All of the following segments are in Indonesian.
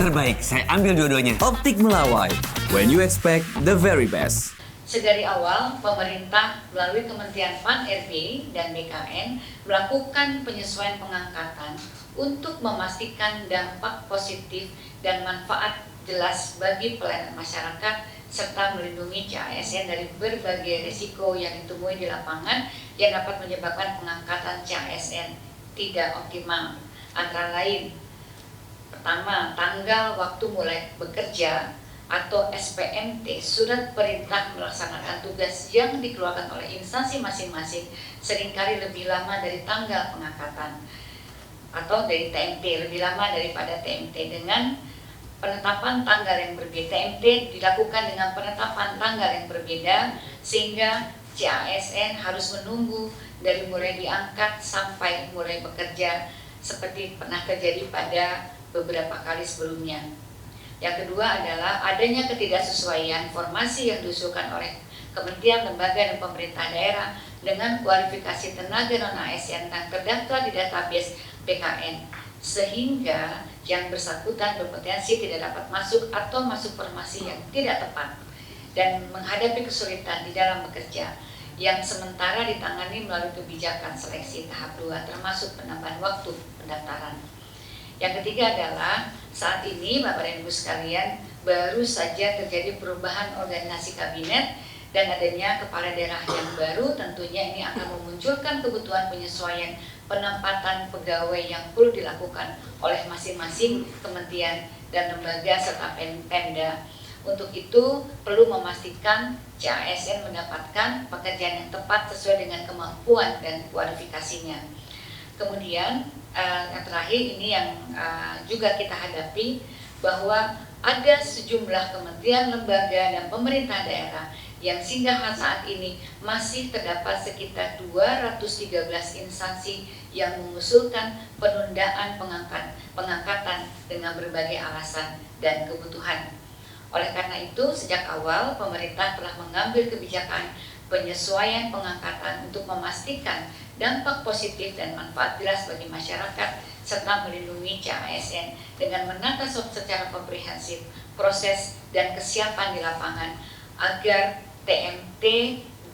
terbaik. Saya ambil dua-duanya. Optik Melawai, when you expect the very best. Sedari awal, pemerintah melalui Kementerian Pan-RB dan BKN melakukan penyesuaian pengangkatan untuk memastikan dampak positif dan manfaat jelas bagi pelayanan masyarakat serta melindungi CASN dari berbagai risiko yang ditemui di lapangan yang dapat menyebabkan pengangkatan CASN tidak optimal. Antara lain, pertama, tanggal waktu mulai bekerja atau SPMT, surat perintah melaksanakan tugas yang dikeluarkan oleh instansi masing-masing seringkali lebih lama dari tanggal pengangkatan atau dari TMT, lebih lama daripada TMT. Dengan penetapan tanggal yang berbeda, TMT dilakukan dengan penetapan tanggal yang berbeda, sehingga CASN harus menunggu dari mulai diangkat sampai mulai bekerja seperti pernah terjadi pada beberapa kali sebelumnya. Yang kedua adalah adanya ketidaksesuaian formasi yang diusulkan oleh kementerian, lembaga, dan pemerintah daerah dengan kualifikasi tenaga non-ASN yang terdaftar di database BKN, sehingga yang bersangkutan berpotensi tidak dapat masuk atau masuk formasi yang tidak tepat dan menghadapi kesulitan di dalam bekerja, yang sementara ditangani melalui kebijakan seleksi tahap 2 termasuk penambahan waktu pendaftaran. Yang ketiga adalah saat ini Bapak dan Ibu sekalian baru saja terjadi perubahan organisasi kabinet dan adanya kepala daerah yang baru, tentunya ini akan memunculkan kebutuhan penyesuaian penempatan pegawai yang perlu dilakukan oleh masing-masing kementerian dan lembaga serta Pemda. Untuk itu perlu memastikan CASN mendapatkan pekerjaan yang tepat sesuai dengan kemampuan dan kualifikasinya. Kemudian yang terakhir ini yang juga kita hadapi, bahwa ada sejumlah kementerian, lembaga, dan pemerintah daerah yang hingga saat ini masih terdapat sekitar 213 instansi yang mengusulkan penundaan pengangkatan dengan berbagai alasan dan kebutuhan. Oleh karena itu, sejak awal pemerintah telah mengambil kebijakan penyesuaian pengangkatan untuk memastikan dampak positif dan manfaat jelas bagi masyarakat serta melindungi CASN dengan menata secara komprehensif proses dan kesiapan di lapangan agar TMT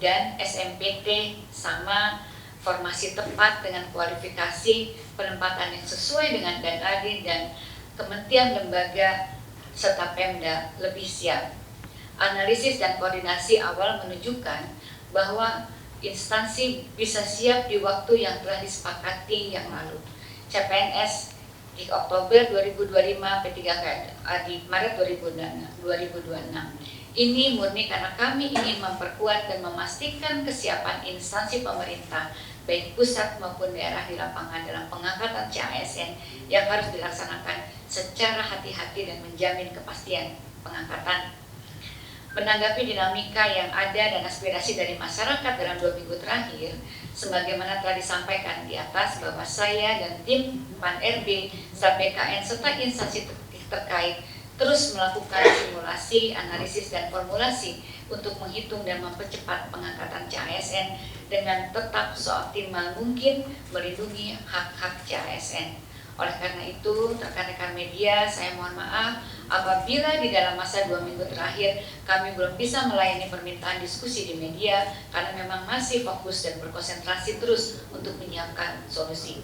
dan SMPT sama, formasi tepat dengan kualifikasi, penempatan yang sesuai dengan dan adil, dan kementerian, lembaga serta Pemda lebih siap. Analisis dan koordinasi awal menunjukkan bahwa instansi bisa siap di waktu yang telah disepakati yang lalu. CPNS di Oktober 2025, P3K di Maret 2026. Ini murni karena kami ingin memperkuat dan memastikan kesiapan instansi pemerintah baik pusat maupun daerah di lapangan dalam pengangkatan CASN yang harus dilaksanakan secara hati-hati dan menjamin kepastian pengangkatan. Menanggapi dinamika yang ada dan aspirasi dari masyarakat dalam 2 minggu terakhir, sebagaimana telah disampaikan di atas bahwa saya dan tim Pan-RB, BKN serta instansi terkait terus melakukan simulasi, analisis, dan formulasi untuk menghitung dan mempercepat pengangkatan CASN dengan tetap seoptimal mungkin melindungi hak-hak CASN. Oleh karena itu, rekan-rekan media, saya mohon maaf apabila di dalam masa 2 minggu terakhir kami belum bisa melayani permintaan diskusi di media karena memang masih fokus dan berkonsentrasi terus untuk menyiapkan solusi.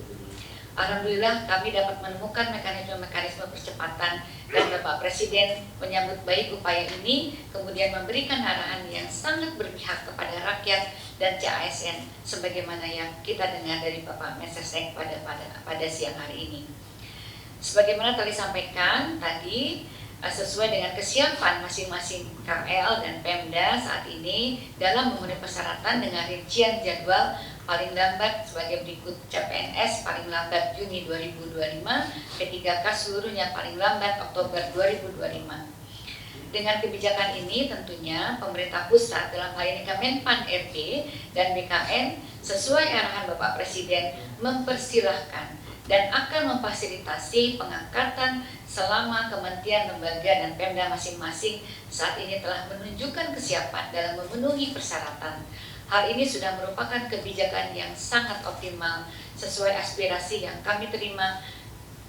Alhamdulillah kami dapat menemukan mekanisme percepatan dan Bapak Presiden menyambut baik upaya ini, kemudian memberikan arahan yang sangat berpihak kepada rakyat dan CASN sebagaimana yang kita dengar dari Bapak Mensesnek pada siang hari ini. Sebagaimana telah disampaikan tadi, sesuai dengan kesiapan masing-masing KL dan Pemda saat ini dalam memenuhi persyaratan dengan rincian jadwal paling lambat sebagai berikut: CPNS paling lambat Juni 2025, P3K seluruhnya paling lambat Oktober 2025. Dengan kebijakan ini tentunya pemerintah pusat dalam hal ini Kemenpan RB dan BKN sesuai arahan Bapak Presiden mempersilahkan dan akan memfasilitasi pengangkatan selama kementerian, lembaga, dan Pemda masing-masing saat ini telah menunjukkan kesiapan dalam memenuhi persyaratan. Hal ini sudah merupakan kebijakan yang sangat optimal sesuai aspirasi yang kami terima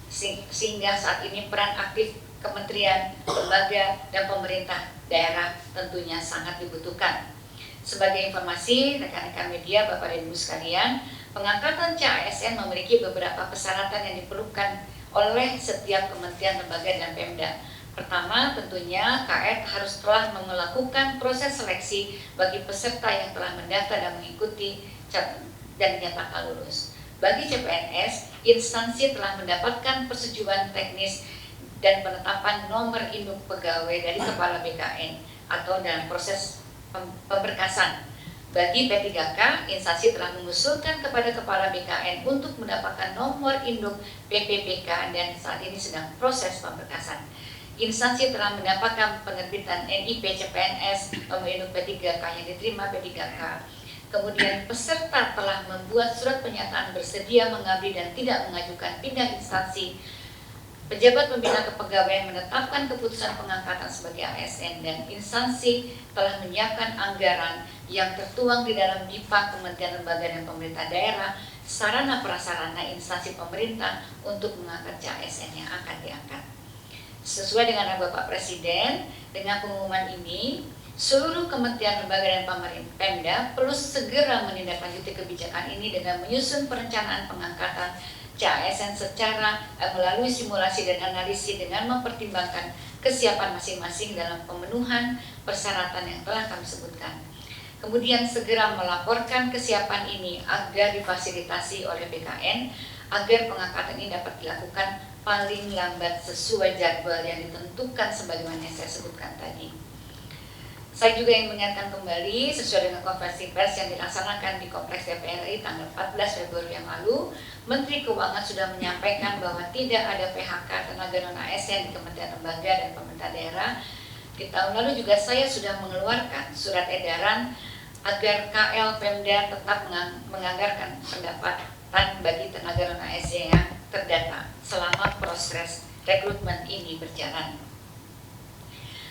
sehingga saat ini peran aktif kementerian, lembaga, dan pemerintah daerah tentunya sangat dibutuhkan. Sebagai informasi rekan-rekan media, Bapak dan Ibu sekalian, pengangkatan CASN memiliki beberapa persyaratan yang diperlukan oleh setiap kementerian, lembaga, dan Pemda. Pertama, tentunya KR harus telah melakukan proses seleksi bagi peserta yang telah mendaftar dan mengikuti dan dinyatakan lulus. Bagi CPNS, instansi telah mendapatkan persetujuan teknis dan penetapan nomor induk pegawai dari Kepala BKN atau dalam proses pemberkasan. Bagi P3K, instansi telah mengusulkan kepada Kepala BKN untuk mendapatkan nomor induk PPBK dan saat ini sedang proses pemberkasan. Instansi telah mendapatkan penerbitan NIP CPNS nomor induk P3K yang diterima P3K. Kemudian peserta telah membuat surat pernyataan bersedia mengabdi dan tidak mengajukan pindah instansi. Pejabat pembina kepegawaian menetapkan keputusan pengangkatan sebagai ASN dan instansi telah menyiapkan anggaran yang tertuang di dalam BIPA Kementerian Lembaga dan Pemerintah Daerah, sarana prasarana instansi pemerintah untuk mengangkat CASN yang akan diangkat. Sesuai dengan arahan Bapak Presiden, dengan pengumuman ini, seluruh kementerian, lembaga, dan pemerintah Pemda perlu segera menindaklanjuti kebijakan ini dengan menyusun perencanaan pengangkatan CASN secara melalui simulasi dan analisis dengan mempertimbangkan kesiapan masing-masing dalam pemenuhan persyaratan yang telah kami sebutkan. Kemudian segera melaporkan kesiapan ini agar difasilitasi oleh BKN agar pengangkatan ini dapat dilakukan paling lambat sesuai jadwal yang ditentukan sebagaimana yang saya sebutkan tadi. Saya juga ingin mengingatkan kembali sesuai dengan konferensi pers yang dilaksanakan di Kompleks DPR RI tanggal 14 Februari yang lalu, Menteri Keuangan sudah menyampaikan bahwa tidak ada PHK tenaga non-ASN di Kementerian Lembaga dan Pemerintah Daerah. Di tahun lalu juga saya sudah mengeluarkan surat edaran agar KL Pemda tetap menganggarkan pendapatan bagi tenaga non-ASN yang terdata selama proses rekrutmen ini berjalan.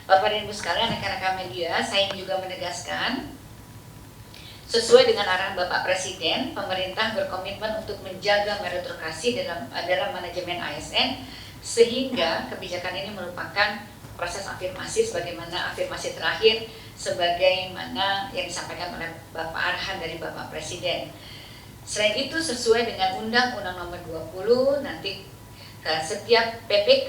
Bapak dan Ibu sekalian, rekan-rekan media, saya juga menegaskan sesuai dengan arahan Bapak Presiden, pemerintah berkomitmen untuk menjaga meritokrasi dalam manajemen ASN sehingga kebijakan ini merupakan proses afirmasi sebagaimana afirmasi terakhir sebagaimana yang disampaikan oleh Bapak arahan dari Bapak Presiden. Selain itu sesuai dengan Undang-Undang Nomor 20 nanti setiap PPK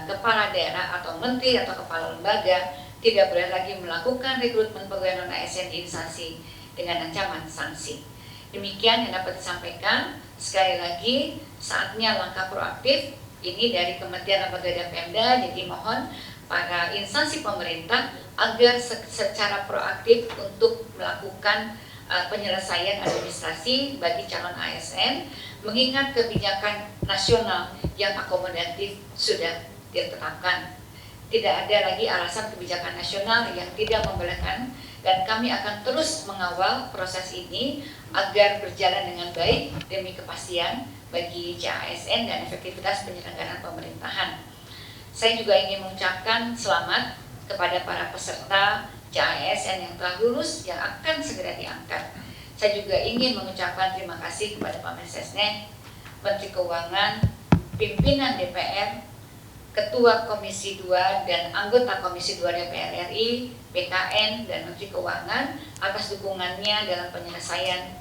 kepala daerah atau menteri atau kepala lembaga tidak boleh lagi melakukan rekrutmen pegawai non-ASN di instansi dengan ancaman sanksi. Demikian yang dapat disampaikan. Sekali lagi saatnya langkah proaktif ini dari Kementerian Lembaga dan Pemda, jadi mohon para instansi pemerintah agar secara proaktif untuk melakukan penyelesaian administrasi bagi calon ASN, mengingat kebijakan nasional yang akomodatif sudah ditetapkan. Tidak ada lagi alasan kebijakan nasional yang tidak membolehkan, dan kami akan terus mengawal proses ini agar berjalan dengan baik demi kepastian bagi CASN dan efektivitas penyelenggaraan pemerintahan. Saya juga ingin mengucapkan selamat kepada para peserta CASN yang telah lulus yang akan segera diangkat. Saya juga ingin mengucapkan terima kasih kepada Pak Mensesnek, Menteri Keuangan, pimpinan DPR, Ketua Komisi 2 dan anggota Komisi 2 DPR RI, BKN, dan Menteri Keuangan atas dukungannya dalam penyelesaian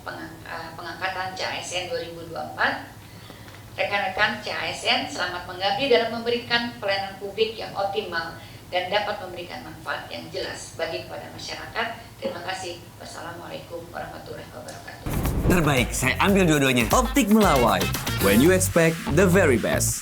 pengangkatan CASN 2024. Rekan-rekan CASN, selamat mengabdi dalam memberikan pelayanan publik yang optimal dan dapat memberikan manfaat yang jelas bagi kepada masyarakat. Terima kasih. Wassalamualaikum warahmatullahi wabarakatuh. Terbaik, saya ambil dua-duanya. Optik Melawai, when you expect the very best.